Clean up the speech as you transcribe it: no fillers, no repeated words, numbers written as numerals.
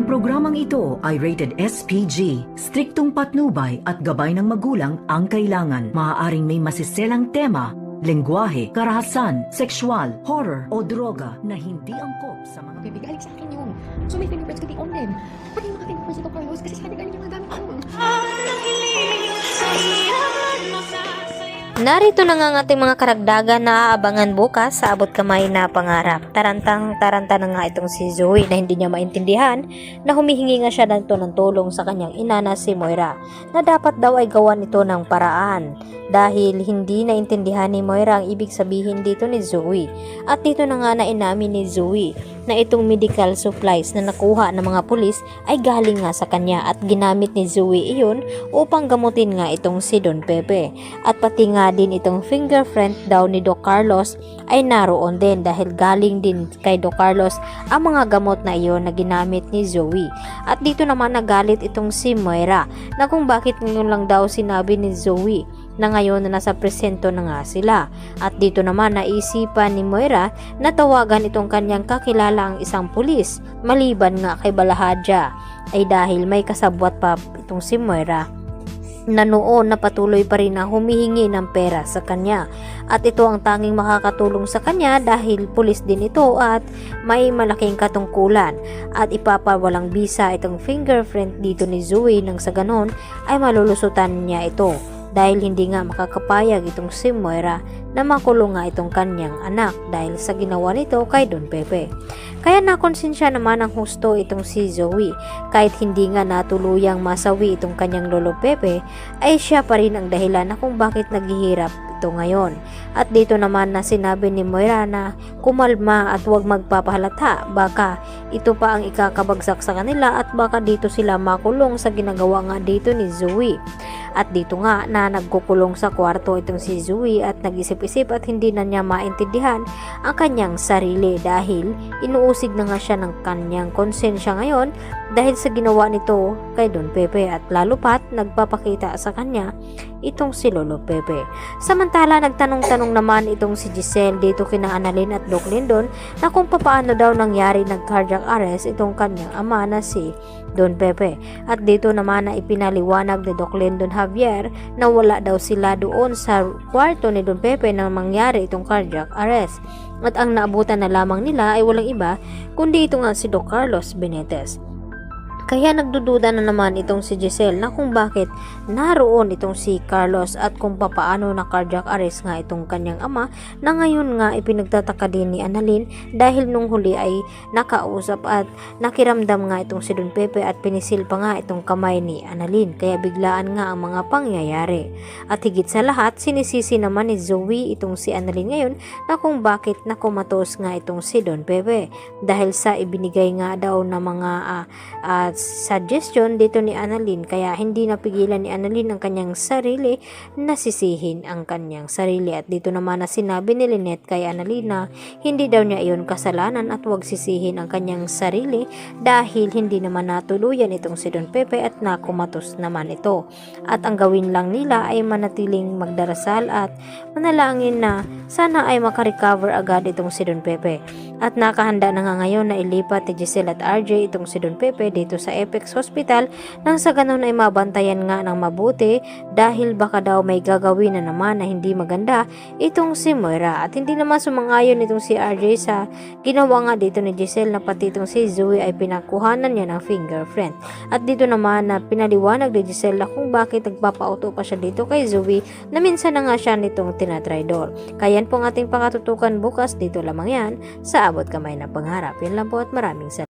programang ito ay rated SPG. Striktong patnubay at gabay ng magulang ang kailangan. Maaaring may masiselang tema, lengguwahe, karahasan, sexual, horror o droga na hindi angkop sa mga Galing sa akin yun. So may fingerprints kasi on them. Pati yung mga fingerprints nito, Carlos, kasi sabi galing yung mga gamit ko. Narito na nga ang ating mga karagdagan na aabangan bukas sa abot kamay na pangarap. Taranta na nga itong si Zoe na hindi niya maintindihan na humihingi nga siya ng tulong sa kanyang ina na si Moira na dapat daw ay gawan ito ng paraan dahil hindi naintindihan ni Moira ang ibig sabihin dito ni Zoe. At dito na nga na inamin ni Zoe na itong medical supplies na nakuha ng mga pulis ay galing nga sa kanya at ginamit ni Zoe iyon upang gamutin nga itong si Don Pepe. At pati nga din itong fingerprint daw ni Doc Carlos ay naroon din dahil galing din kay Doc Carlos ang mga gamot na iyon na ginamit ni Zoe. At dito naman nagalit itong si Moira na kung bakit ngayon lang daw sinabi ni Zoe na ngayon na nasa presento na nga sila. At dito naman naisipan ni Moira na tawagan itong kanyang kakilala ang isang pulis maliban nga kay Balahadja ay dahil may kasabwat pa itong si Moira na noon na patuloy pa rin na humihingi ng pera sa kanya. At ito ang tanging makakatulong sa kanya dahil pulis din ito at may malaking katungkulan at ipapawalang bisa itong fingerprint dito ni Zoe nang sa ganon ay malulusutan niya ito dahil hindi nga makakapayag itong si Moira na makulong nga itong kanyang anak dahil sa ginawa nito kay Don Pepe. Kaya nakonsensya naman ang husto itong si Zoe kahit hindi nga natuluyang masawi itong kanyang lolo Pepe ay siya pa rin ang dahilan na kung bakit naghihirap ito ngayon. At dito naman na sinabi ni Moira na kumalma at huwag magpapahalata, baka ito pa ang ikakabagsak sa kanila at baka dito sila makulong sa ginagawa nga dito ni Zoe. At dito nga na nagkukulong sa kwarto itong si Zoe at nag-isip-isip at hindi na niya maintindihan ang kanyang sarili dahil inuusig na nga siya ng kanyang konsensya ngayon dahil sa ginawa nito kay Don Pepe at lalo pat nagpapakita sa kanya itong si Lolo Pepe. Samantala nagtanong-tanong naman itong si Giselle dito kina Annalyn at Doc Lindon na kung paano daw nangyari nag-cardiac arrest itong kanyang ama na si Don Pepe. At dito naman na ipinaliwanag ni Doc Lindon Javier na wala daw sila doon sa kwarto ni Don Pepe na mangyari itong cardiac arrest. At ang naabutan na lamang nila ay walang iba kundi ito nga si Doc Carlos Benitez. Kaya nagdududa na naman itong si Giselle na kung bakit naroon itong si Carlos at kung papaano na cardiac arrest nga itong kanyang ama na ngayon nga ipinagtataka din ni Annalyn dahil nung huli ay nakausap at nakiramdam nga itong si Don Pepe at pinisil pa nga itong kamay ni Annalyn kaya biglaan nga ang mga pangyayari. At higit sa lahat sinisisi naman ni Zoe itong si Annalyn ngayon na kung bakit nakumatos nga itong si Don Pepe dahil sa ibinigay nga daw na mga suggestion dito ni Annalyn kaya hindi napigilan ni Annalyn ang kanyang sarili na sisihin ang kanyang sarili. At dito naman na sinabi ni Lynette kay Annalyn na hindi daw niya iyon kasalanan at huwag sisihin ang kanyang sarili dahil hindi naman natuluyan itong si Don Pepe at nakumatos naman ito. At ang gawin lang nila ay manatiling magdarasal at manalangin na sana ay makarecover agad itong si Don Pepe. At nakahanda na nga ngayon na ilipat ni Giselle at RJ itong si Don Pepe dito sa Apex Hospital nang sa ganun ay mabantayan nga ng mabuti dahil baka daw may gagawin na naman na hindi maganda itong si Moira. At hindi naman sumangayon itong si RJ sa ginawa nga dito ni Giselle na pati itong si Zoe ay pinakuhanan niya ng fingerprint. At dito naman na pinaliwanag ni Giselle na kung bakit nagpapauto pa siya dito kay Zoe na minsan na nga siya nitong tinatraidor. Kaya yan po ang ating pakatutukan bukas dito lamang yan sa Abot Kamay na Pangarap. Yan lang po at maraming salamat.